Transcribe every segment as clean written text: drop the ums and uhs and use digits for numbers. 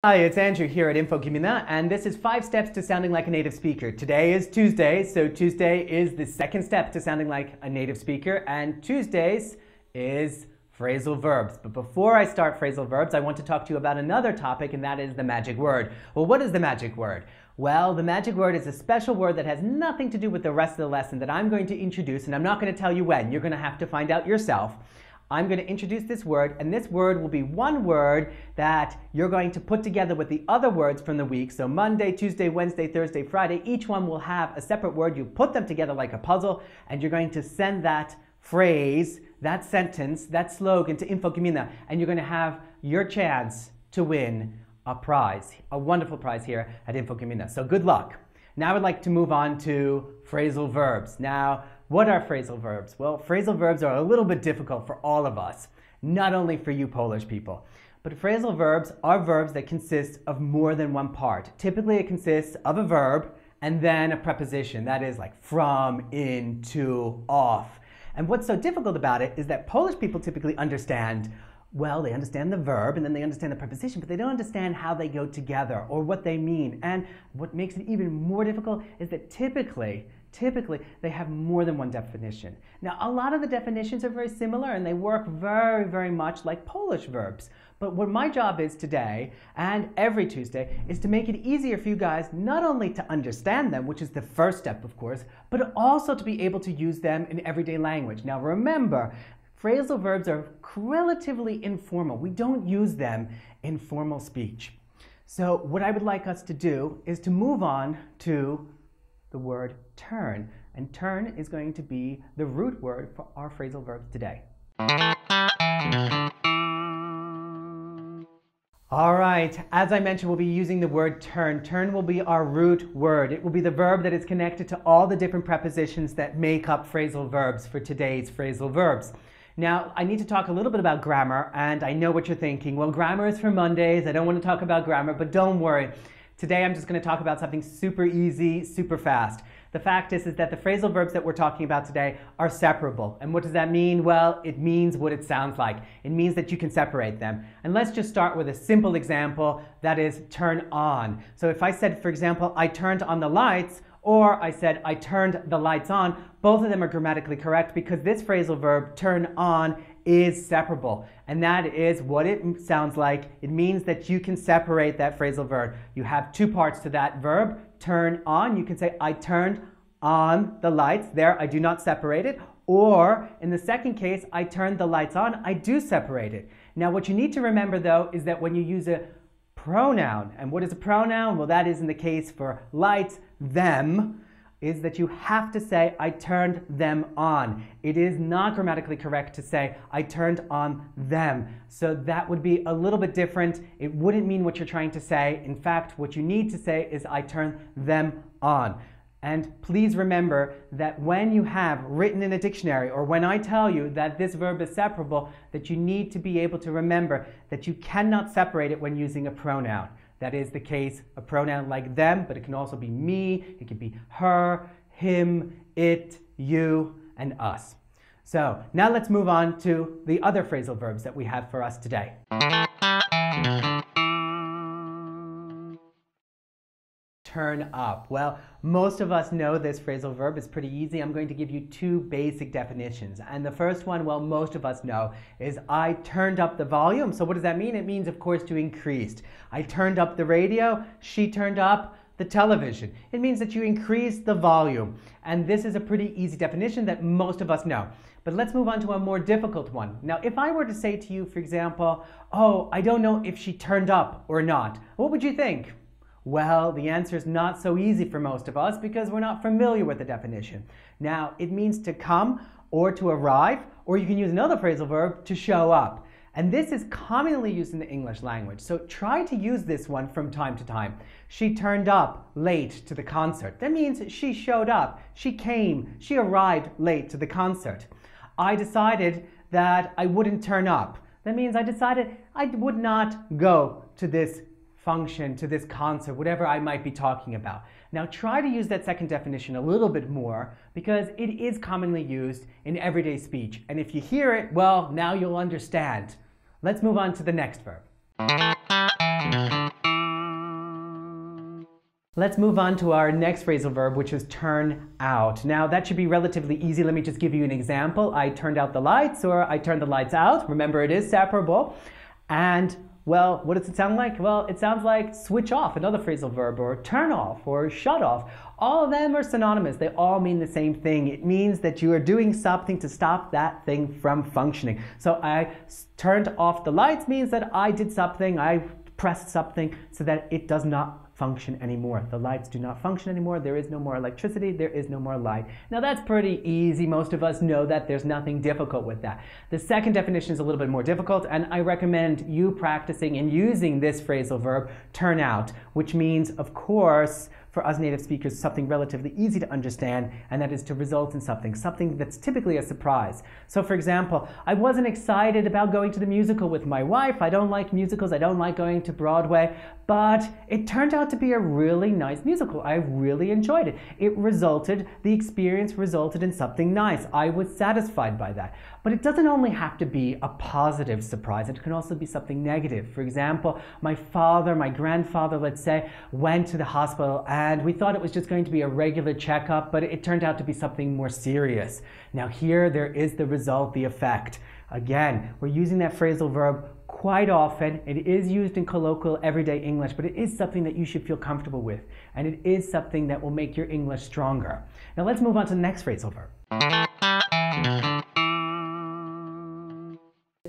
Hi, it's Andrew here at Infogimina, and this is 5 steps to sounding like a native speaker. Today is Tuesday, so Tuesday is the second step to sounding like a native speaker, and Tuesdays is phrasal verbs. But before I start phrasal verbs, I want to talk to you about another topic, and that is the magic word. Well, what is the magic word? Well, the magic word is a special word that has nothing to do with the rest of the lesson that I'm going to introduce, and I'm not going to tell you when. You're going to have to find out yourself. I'm going to introduce this word, and this word will be one word that you're going to put together with the other words from the week. So Monday, Tuesday, Wednesday, Thursday, Friday, each one will have a separate word. You put them together like a puzzle, and you're going to send that phrase, that sentence, that slogan to Infogimina, and you're going to have your chance to win a prize, a wonderful prize here at Infogimina. So good luck. Now I'd like to move on to phrasal verbs. Now, what are phrasal verbs? Well, phrasal verbs are a little bit difficult for all of us, not only for you Polish people. But phrasal verbs are verbs that consist of more than one part. Typically, it consists of a verb and then a preposition. That is like from, in, to, off. And what's so difficult about it is that Polish people typically understand, well, they understand the verb and then they understand the preposition, but they don't understand how they go together or what they mean. And what makes it even more difficult is that typically they have more than one definition. Now, a lot of the definitions are very similar and they work very, very much like Polish verbs. But what my job is today and every Tuesday is to make it easier for you guys not only to understand them, which is the first step, of course, but also to be able to use them in everyday language. Now, remember, phrasal verbs are relatively informal. We don't use them in formal speech. So what I would like us to do is to move on to the word turn. And turn is going to be the root word for our phrasal verbs today. All right, as I mentioned, we'll be using the word turn. Turn will be our root word. It will be the verb that is connected to all the different prepositions that make up phrasal verbs for today's phrasal verbs. Now, I need to talk a little bit about grammar, and I know what you're thinking. Well, grammar is for Mondays. I don't want to talk about grammar, but don't worry. Today, I'm just going to talk about something super easy, super fast. The fact is that the phrasal verbs that we're talking about today are separable. And what does that mean? Well, it means what it sounds like. It means that you can separate them. And let's just start with a simple example, that is turn on. So if I said, for example, I turned on the lights, or I said, I turned the lights on, both of them are grammatically correct because this phrasal verb, turn on, is separable. And that is what it sounds like. It means that you can separate that phrasal verb. You have two parts to that verb, turn on. You can say, I turned on the lights. There, I do not separate it. Or in the second case, I turned the lights on. I do separate it. Now, what you need to remember, though, is that when you use a pronoun, and what is a pronoun? Well, that is in the case for lights, them, is that you have to say, I turned them on. It is not grammatically correct to say, I turned on them. So that would be a little bit different. It wouldn't mean what you're trying to say. In fact, what you need to say is, I turned them on. And please remember that when you have written in a dictionary, or when I tell you that this verb is separable, that you need to be able to remember that you cannot separate it when using a pronoun. That is the case, a pronoun like them, but it can also be me, it can be her, him, it, you, and us. So now let's move on to the other phrasal verbs that we have for us today. Turn up. Well, most of us know this phrasal verb is pretty easy. I'm going to give you two basic definitions. And the first one, well, most of us know, is I turned up the volume. So what does that mean? It means, of course, to increase. I turned up the radio. She turned up the television. It means that you increase the volume. And this is a pretty easy definition that most of us know. But let's move on to a more difficult one. Now, if I were to say to you, for example, oh, I don't know if she turned up or not, what would you think? Well, the answer is not so easy for most of us because we're not familiar with the definition. Now, it means to come or to arrive, or you can use another phrasal verb, to show up. And this is commonly used in the English language, so try to use this one from time to time. She turned up late to the concert. That means she showed up, she came, she arrived late to the concert. I decided that I wouldn't turn up. That means I decided I would not go to this function, to this concert, whatever I might be talking about. Now try to use that second definition a little bit more because it is commonly used in everyday speech. And if you hear it, well, now you'll understand. Let's move on to the next verb. Let's move on to our next phrasal verb, which is turn out. Now, that should be relatively easy. Let me just give you an example. I turned out the lights, or I turned the lights out. Remember, it is separable. And, well, what does it sound like? Well, it sounds like switch off, another phrasal verb, or turn off, or shut off. All of them are synonymous. They all mean the same thing. It means that you are doing something to stop that thing from functioning. So I turned off the lights means that I did something, I pressed something so that it does not function anymore. The lights do not function anymore. There is no more electricity. There is no more light. Now that's pretty easy. Most of us know that. There's nothing difficult with that. The second definition is a little bit more difficult, and I recommend you practicing and using this phrasal verb, turn out, which means, of course, for us native speakers, something relatively easy to understand, and that is to result in something that's typically a surprise. So for example, I wasn't excited about going to the musical with my wife. I don't like musicals. I don't like going to Broadway, but it turned out to be a really nice musical. I really enjoyed it. The experience resulted in something nice. I was satisfied by that. But it doesn't only have to be a positive surprise. It can also be something negative. For example, my grandfather, let's say, went to the hospital and we thought it was just going to be a regular checkup, but it turned out to be something more serious. Now here, there is the result, the effect. Again, we're using that phrasal verb quite often. It is used in colloquial everyday English, but it is something that you should feel comfortable with, and it is something that will make your English stronger. Now let's move on to the next phrasal verb.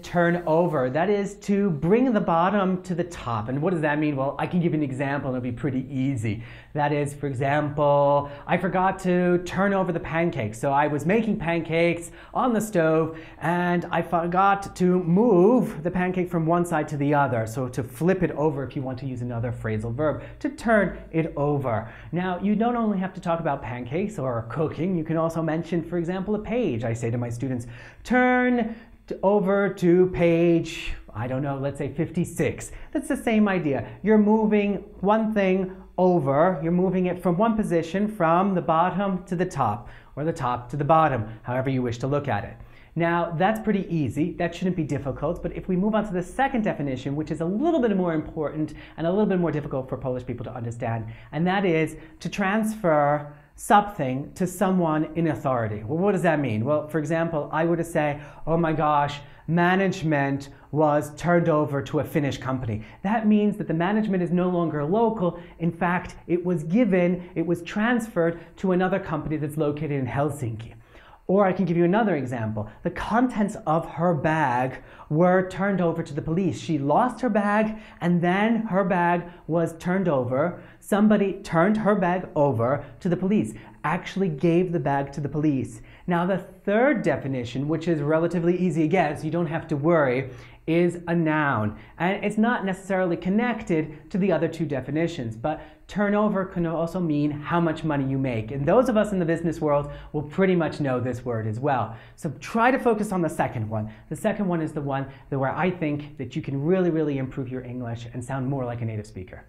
Turn over. That is to bring the bottom to the top. And what does that mean? Well, I can give you an example and it'll be pretty easy. That is, for example, I forgot to turn over the pancakes. So I was making pancakes on the stove and I forgot to move the pancake from one side to the other. So to flip it over, if you want to use another phrasal verb, to turn it over. Now, you don't only have to talk about pancakes or cooking. You can also mention, for example, a page. I say to my students, turn over to page, I don't know, let's say 56. That's the same idea. You're moving one thing over. You're moving it from one position, from the bottom to the top, or the top to the bottom, however you wish to look at it. Now, that's pretty easy. That shouldn't be difficult. But if we move on to the second definition, which is a little bit more important and a little bit more difficult for Polish people to understand, and that is to transfer something to someone in authority. Well, what does that mean? Well, for example, I were to say, oh my gosh, management was turned over to a Finnish company. That means that the management is no longer local. In fact, it was transferred to another company that's located in Helsinki. Or I can give you another example. The contents of her bag were turned over to the police. She lost her bag and then her bag was turned over. Somebody turned her bag over to the police, actually gave the bag to the police. Now the third definition, which is relatively easy again, so you don't have to worry, is a noun. And it's not necessarily connected to the other two definitions, but turnover can also mean how much money you make. And those of us in the business world will pretty much know this word as well. So try to focus on the second one. The second one is the one where I think that you can really, really improve your English and sound more like a native speaker.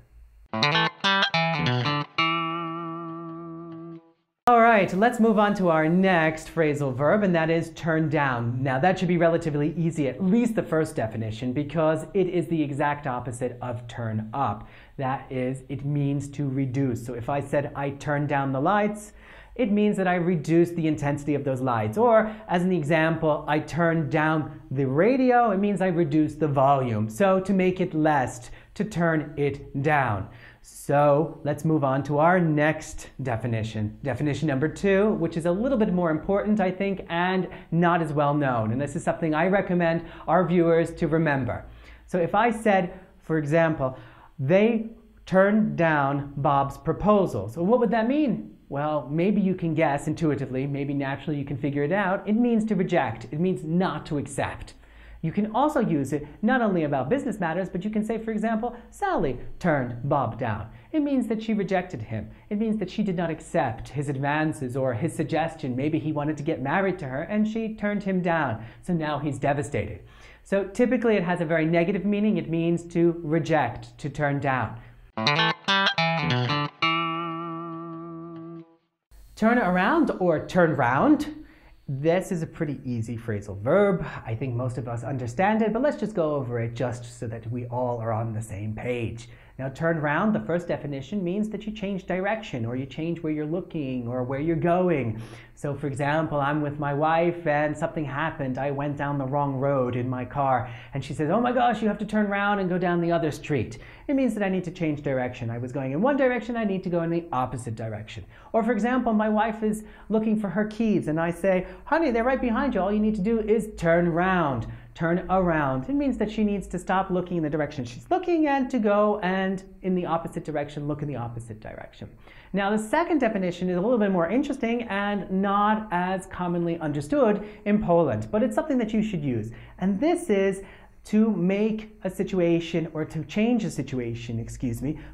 All right, let's move on to our next phrasal verb, and that is turn down. Now that should be relatively easy, at least the first definition, because it is the exact opposite of turn up. That is, it means to reduce. So if I said I turned down the lights, it means that I reduced the intensity of those lights. Or as an example, I turned down the radio, it means I reduced the volume. So to make it less, to turn it down. So let's move on to our next definition. Definition number 2, which is a little bit more important, I think, and not as well known. And this is something I recommend our viewers to remember. So if I said, for example, they turned down Bob's proposal. So what would that mean? Well, maybe you can guess intuitively, maybe naturally you can figure it out. It means to reject. It means not to accept. You can also use it not only about business matters, but you can say, for example, Sally turned Bob down. It means that she rejected him. It means that she did not accept his advances or his suggestion. Maybe he wanted to get married to her and she turned him down. So now he's devastated. So typically it has a very negative meaning. It means to reject, to turn down. Turn around or turn round. This is a pretty easy phrasal verb. I think most of us understand it, but let's just go over it just so that we all are on the same page. Now, turn around, the first definition, means that you change direction or you change where you're looking or where you're going. So, for example, I'm with my wife and something happened. I went down the wrong road in my car and she says, "Oh my gosh, you have to turn around and go down the other street." It means that I need to change direction. I was going in one direction, I need to go in the opposite direction. Or, for example, my wife is looking for her keys and I say, "Honey, they're right behind you. All you need to do is turn around." Turn around. It means that she needs to stop looking in the direction she's looking and to go and in the opposite direction, look in the opposite direction. Now, the second definition is a little bit more interesting and not as commonly understood in Poland, but it's something that you should use. And this is to make a situation, or to change a situation,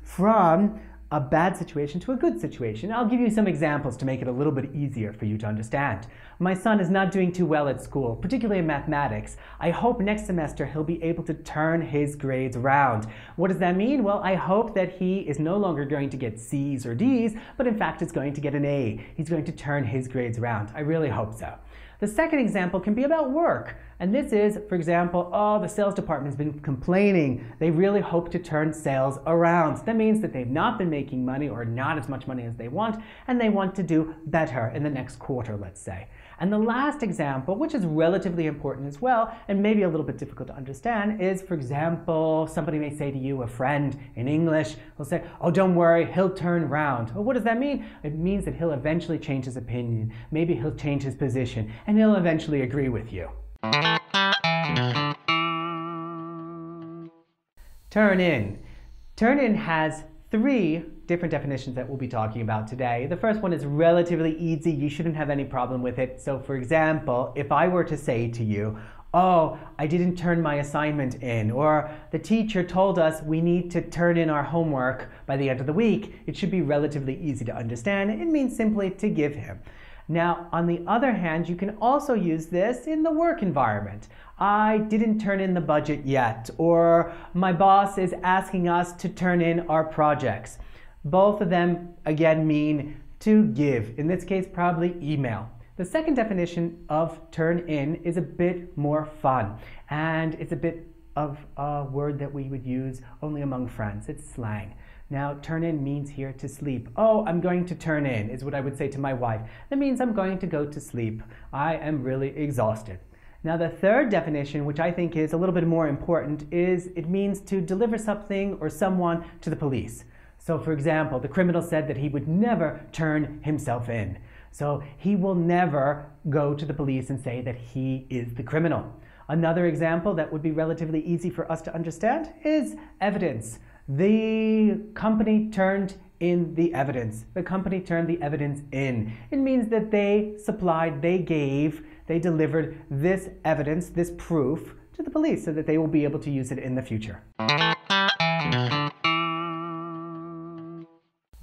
from a bad situation to a good situation. I'll give you some examples to make it a little bit easier for you to understand. My son is not doing too well at school, particularly in mathematics. I hope next semester he'll be able to turn his grades around. What does that mean? Well, I hope that he is no longer going to get C's or D's, but in fact is going to get an A. He's going to turn his grades around. I really hope so. The second example can be about work. And this is, for example, the sales department has been complaining. They really hope to turn sales around. That means that they've not been making money or not as much money as they want, and they want to do better in the next quarter, let's say. And the last example, which is relatively important as well, and maybe a little bit difficult to understand, is, for example, somebody may say to you, a friend in English, will say, "Oh, don't worry, he'll turn round." Well, what does that mean? It means that he'll eventually change his opinion. Maybe he'll change his position, and he'll eventually agree with you. Turn in. Turn in has 3 different definitions that we'll be talking about today. The first one is relatively easy. You shouldn't have any problem with it. So, for example, if I were to say to you, "Oh, I didn't turn my assignment in," or "The teacher told us we need to turn in our homework by the end of the week," it should be relatively easy to understand. It means simply to give him. Now, on the other hand, you can also use this in the work environment. "I didn't turn in the budget yet," or "My boss is asking us to turn in our projects." Both of them, again, mean to give. In this case, probably email. The second definition of turn in is a bit more fun, and it's a bit of a word that we would use only among friends. It's slang. Now, turn in means here to sleep. "Oh, I'm going to turn in," is what I would say to my wife. That means I'm going to go to sleep. I am really exhausted. Now, the third definition, which I think is a little bit more important, is it means to deliver something or someone to the police. So, for example, the criminal said that he would never turn himself in. So he will never go to the police and say that he is the criminal. Another example that would be relatively easy for us to understand is evidence. The company turned in the evidence. The company turned the evidence in. It means that they supplied, they delivered this evidence, this proof to the police so that they will be able to use it in the future.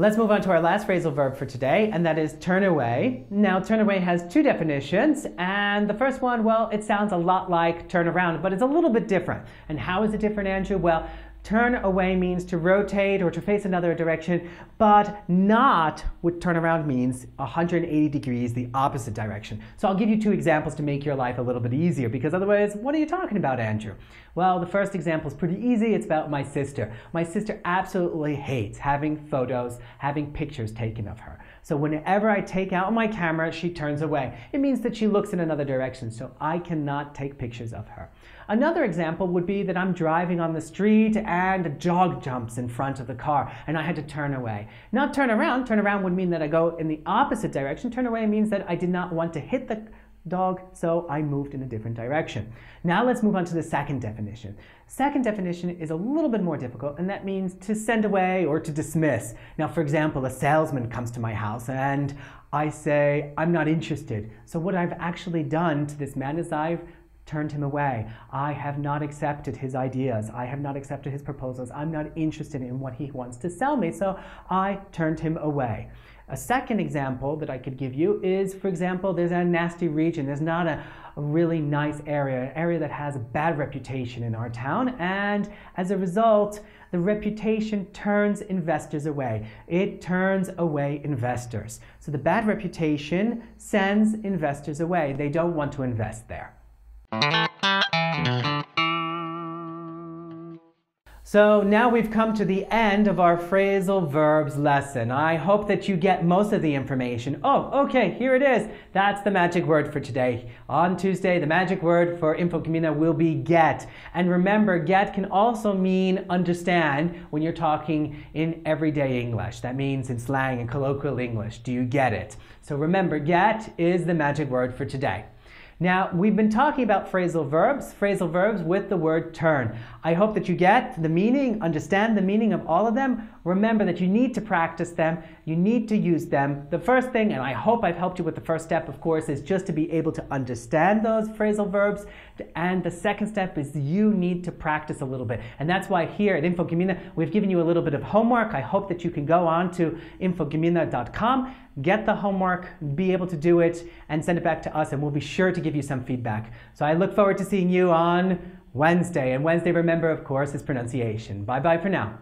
Let's move on to our last phrasal verb for today, and that is turn away. Now, turn away has 2 definitions, and the first one, well, it sounds a lot like turn around, but it's a little bit different. And how is it different, Andrew? Well, turn away means to rotate or to face another direction, but not what turn around means 180 degrees, the opposite direction. So I'll give you 2 examples to make your life a little bit easier, because otherwise, what are you talking about, Andrew? Well, the first example is pretty easy. It's about my sister. My sister absolutely hates having photos, having pictures taken of her. So whenever I take out my camera, she turns away. It means that she looks in another direction, so I cannot take pictures of her. Another example would be that I'm driving on the street and a dog jumps in front of the car and I had to turn away. Not turn around. Turn around would mean that I go in the opposite direction. Turn away means that I did not want to hit the dog, so I moved in a different direction. Now let's move on to the second definition. Second definition is a little bit more difficult, and that means to send away or to dismiss. Now, for example, a salesman comes to my house and I say, "I'm not interested." So what I've actually done to this man is I've turned him away. I have not accepted his ideas. I have not accepted his proposals. I'm not interested in what he wants to sell me, so I turned him away. A second example that I could give you is, for example, there's a nasty region. There's not a really nice area, an area that has a bad reputation in our town, and as a result, the reputation turns investors away. It turns away investors. So the bad reputation sends investors away. They don't want to invest there. So now we've come to the end of our phrasal verbs lesson. I hope that you get most of the information. Oh, okay, here it is. That's the magic word for today. On Tuesday, the magic word for Infocomuna will be get. And remember, get can also mean understand when you're talking in everyday English. That means in slang and colloquial English. Do you get it? So remember, get is the magic word for today. Now, we've been talking about phrasal verbs with the word turn. I hope that you get the meaning, understand the meaning of all of them. Remember that you need to practice them, you need to use them. The first thing, and I hope I've helped you with the first step, of course, is just to be able to understand those phrasal verbs. And the second step is you need to practice a little bit. And that's why here at Infocomuna, we've given you a little bit of homework. I hope that you can go on to infocomuna.com, get the homework, be able to do it, and send it back to us, and we'll be sure to give you some feedback. So I look forward to seeing you on Wednesday. And Wednesday, remember, of course, is pronunciation. Bye-bye for now.